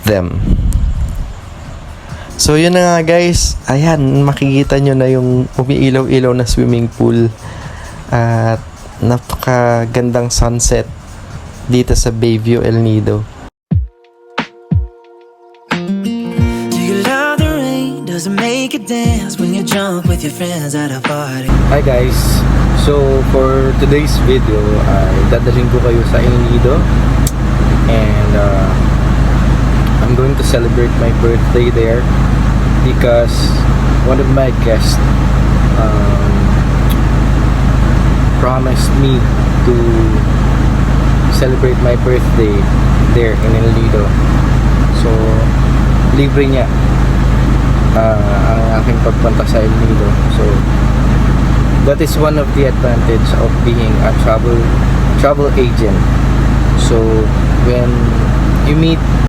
them. So yun na nga guys, ayan, makikita nyo na yung umiilaw-ilaw na swimming pool at napakagandang sunset dito sa Bayview, El Nido. Do you love the rain? Does it make you dance when you jump with your friends at a party? Hi guys! So for today's video ay dadalhin ko kayo sa El Nido and I'm going to celebrate my birthday there because one of my guests promised me to celebrate my birthday there in El Nido. So libre niya ang aking pagpunta sa El Nido. So that is one of the advantage of being a travel agent. So when you meet